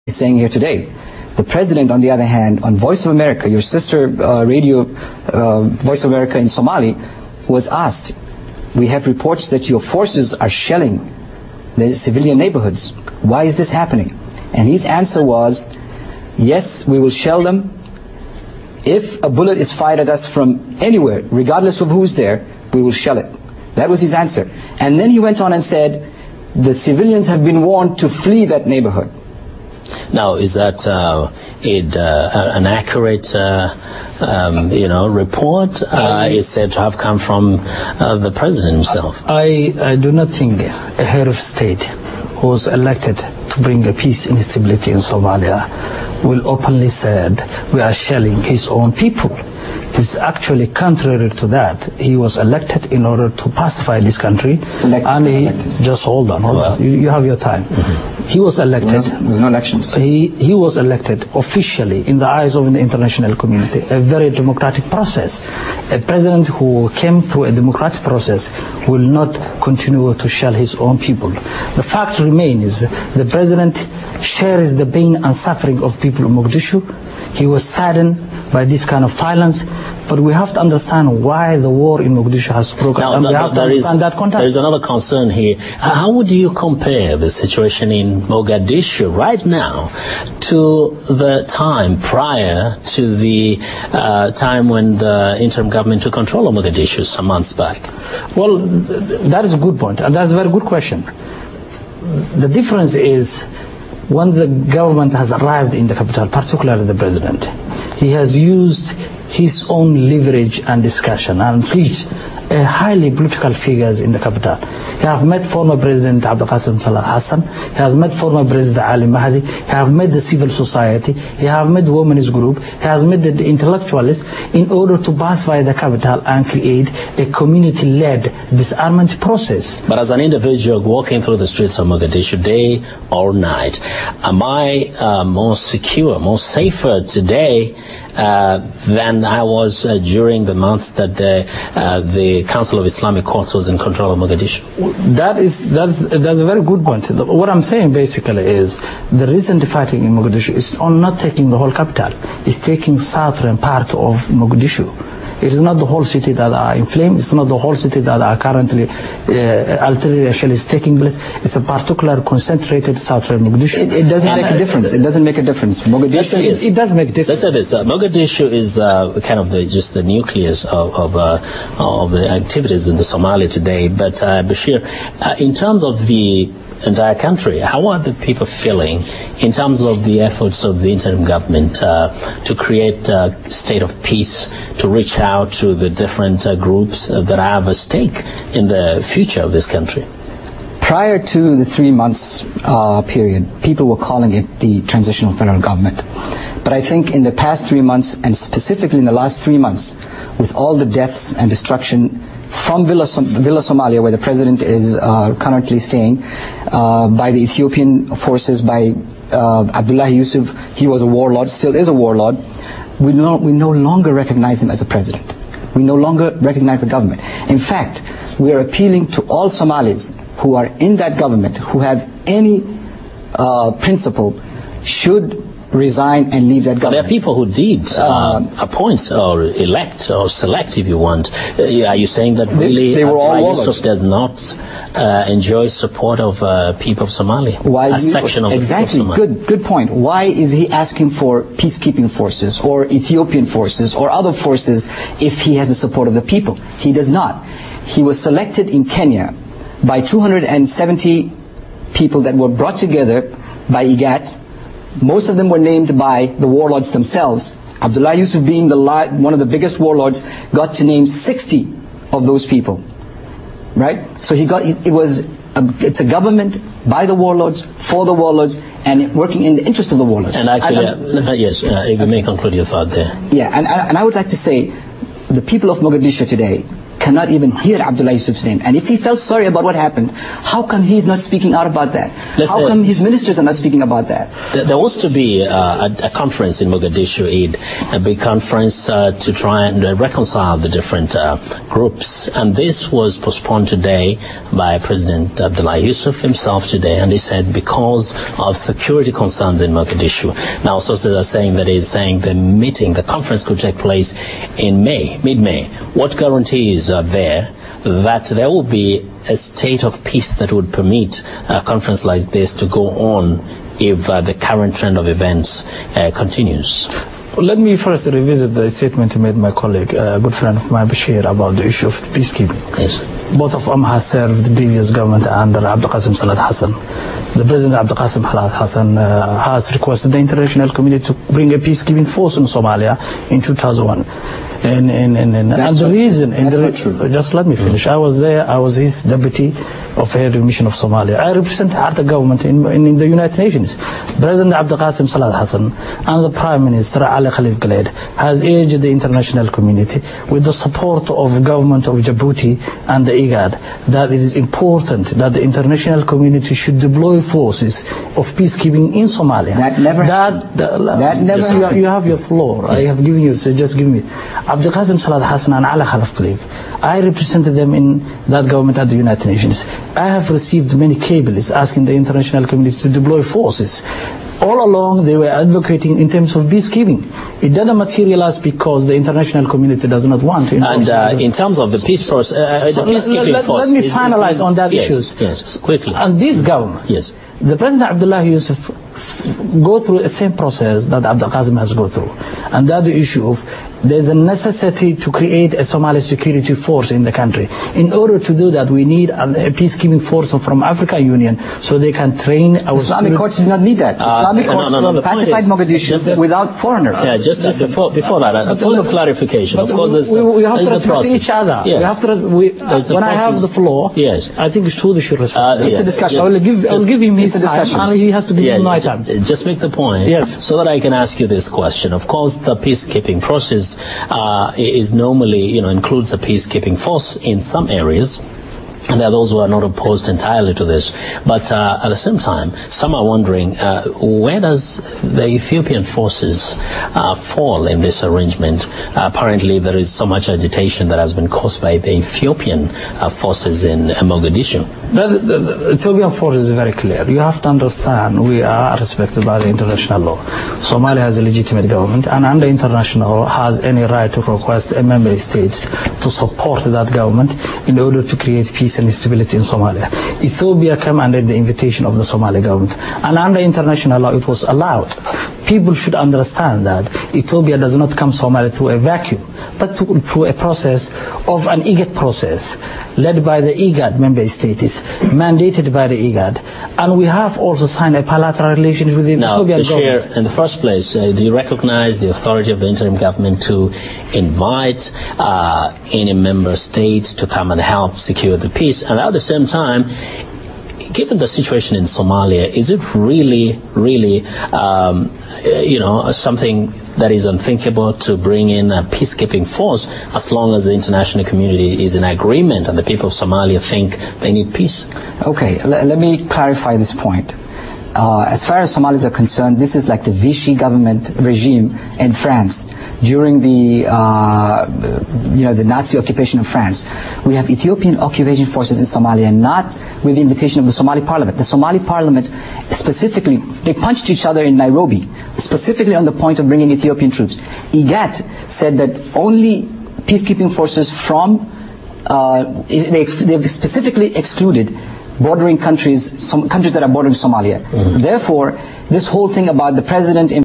saying here today. The president, on the other hand, on Voice of America, your sister radio, Voice of America in Somali, was asked, we have reports that your forces are shelling the civilian neighborhoods. Why is this happening? And his answer was, yes, we will shell them. If a bullet is fired at us from anywhere, regardless of who's there, we will shell it. That was his answer. And then he went on and said, the civilians have been warned to flee that neighborhood. Now, is that an accurate, report? Is said to have come from the president himself? I do not think a head of state who was elected to bring a peace and stability in Somalia will openly said we are shelling his own people. It's actually contrary to that. He was elected in order to pacify this country. Just hold on. You have your time. Mm-hmm. He was elected. There's no elections. He was elected officially in the eyes of the international community, a very democratic process. A president who came through a democratic process will not continue to shell his own people. The fact remains the president shares the pain and suffering of people of Mogadishu. He was saddened by this kind of violence, but we have to understand why the war in Mogadishu has broken out, and we have to understand that context. There is another concern here. How would you compare the situation in Mogadishu right now to the time prior to the time when the interim government took control of Mogadishu some months back? Well, that is a good point, and that's a very good question. The difference is when the government has arrived in the capital, particularly the president, he has used his own leverage and discussion and reached highly political figures in the capital. He has met former President Abdul Qasim Salah Hassan, he has met former President Ali Mahdi, he has met the civil society, he has met the women's group, he has met the intellectualists in order to pacify the capital and create a community-led disarmament process. But as an individual walking through the streets of Mogadishu day or night, am I more secure, more safer today than I was during the months that the Council of Islamic Courts was in control of Mogadishu? That's a very good point. What I'm saying basically is the recent fighting in Mogadishu is on not taking the whole capital. It's taking southern part of Mogadishu. It is not the whole city that are inflamed. It's not the whole city that are currently artillery shell is taking place. It's a particular concentrated southern Mogadishu. It doesn't make a difference. It doesn't make a difference. Mogadishu, it does make a difference. Let's say this. Mogadishu is kind of just the nucleus of the activities in the Somalia today. But Bashir, in terms of the entire country, how are the people feeling in terms of the efforts of the interim government to create a state of peace, to reach out to the different groups that have a stake in the future of this country? Prior to the 3 months period, people were calling it the transitional federal government. But I think in the past 3 months, and specifically in the last 3 months, with all the deaths and destruction from Villa Somalia, where the president is currently staying, by the Ethiopian forces, by Abdullah Yusuf, he was a warlord, still is a warlord. We no longer recognize him as a president. We no longer recognize the government. In fact, we are appealing to all Somalis who are in that government, who have any principle, should resign and leave that government. There are people who did appoint or elect or select, if you want. Are you saying that really they were all Yusuf does not enjoy support of people of Somalia? A section of exactly. The people of Somalia. Good point. Why is he asking for peacekeeping forces or Ethiopian forces or other forces if he has the support of the people? He does not. He was selected in Kenya by 270 people that were brought together by IGAT. Most of them were named by the warlords themselves. Abdullah Yusuf, being one of the biggest warlords, got to name 60 of those people. Right? So it's a government by the warlords, for the warlords, and working in the interest of the warlords. And actually, yes, if you may conclude your thought there. Yeah, and I would like to say, the people of Mogadishu today cannot even hear Abdullah Yusuf's name. And if he felt sorry about what happened, how come he's not speaking out about that? How come his ministers are not speaking about that? There was to be a conference in Mogadishu, a big conference to try and reconcile the different groups. And this was postponed today by President Abdullah Yusuf himself today. And he said because of security concerns in Mogadishu. Now, sources are saying that he's saying the conference could take place in mid-May. What guarantees are there that there will be a state of peace that would permit a conference like this to go on if the current trend of events continues? Let me first revisit the statement made by my colleague, a good friend of mine, Bashir, about the issue of peacekeeping. Yes. Both of them have served the previous government under Abdulqasim Salat Hassan. The President Abdulqasim Salat Hassan has requested the international community to bring a peacekeeping force in Somalia in 2001. And the reason, just let me finish. I was there. I was his deputy of head of mission of Somalia. I represent the government in the United Nations. President Abdulqasim Salat Hassan and the Prime Minister Ali Khalif Galed has urged the international community with the support of government of Djibouti and the IGAD that it is important that the international community should deploy forces of peacekeeping in Somalia. That never happened. You have your floor. Yes. I have given you, so just give me. Abdulqasim Salat Hassan and Ali Khalif Galed, I represented them in that government at the United Nations. I have received many cables asking the international community to deploy forces. All along they were advocating in terms of peacekeeping. It doesn't materialize because the international community does not want to. And in terms of the peace force, the peacekeeping force. Let me finalize on that issues. Yes, quickly. And this government, yes, the President Abdullah Yusuf go through the same process that Abdulqasim has gone through. And that the issue of there's a necessity to create a Somali security force in the country. In order to do that, we need a peacekeeping force from African Union so they can train our Islamic courts do not need that. Islamic courts pacified Mogadishu without foreigners. Yeah, just before that, a point of clarification. Of course, we have to respect each other. Yes. We have to, when I have the floor, yes, I think Shudu should respect. It's a discussion. I'll give him his time, and he has to give me my time. Just make the point, yes, so that I can ask you this question. Of course, the peacekeeping process is normally, includes a peacekeeping force in some areas. And there are those who are not opposed entirely to this. But at the same time, some are wondering, where does the Ethiopian forces fall in this arrangement? Apparently, there is so much agitation that has been caused by the Ethiopian forces in Mogadishu. The Ethiopian force is very clear. You have to understand, we are respected by the international law. Somalia has a legitimate government, and under international law has any right to request a member states to support that government in order to create peace and stability in Somalia. Ethiopia came under the invitation of the Somali government, and under international law it was allowed. People should understand that Ethiopia does not come Somalia through a vacuum, but through a process of an IGAD process led by the IGAD member states, mandated by the IGAD, and we have also signed a bilateral relationship with the Ethiopian government. In the first place, do you recognize the authority of the interim government to invite any member state to come and help secure the peace? And at the same time, given the situation in Somalia, is it really, something that is unthinkable to bring in a peacekeeping force as long as the international community is in agreement and the people of Somalia think they need peace? Okay, let me clarify this point. As far as Somalis are concerned, this is like the Vichy government regime in France during the the Nazi occupation of France. We have Ethiopian occupation forces in Somalia, not with the invitation of the Somali parliament. The Somali parliament specifically, they punched each other in Nairobi, specifically on the point of bringing Ethiopian troops. IGAD said that only peacekeeping forces from, they've specifically excluded bordering countries, some countries that are bordering Somalia. Mm-hmm. Therefore, this whole thing about the president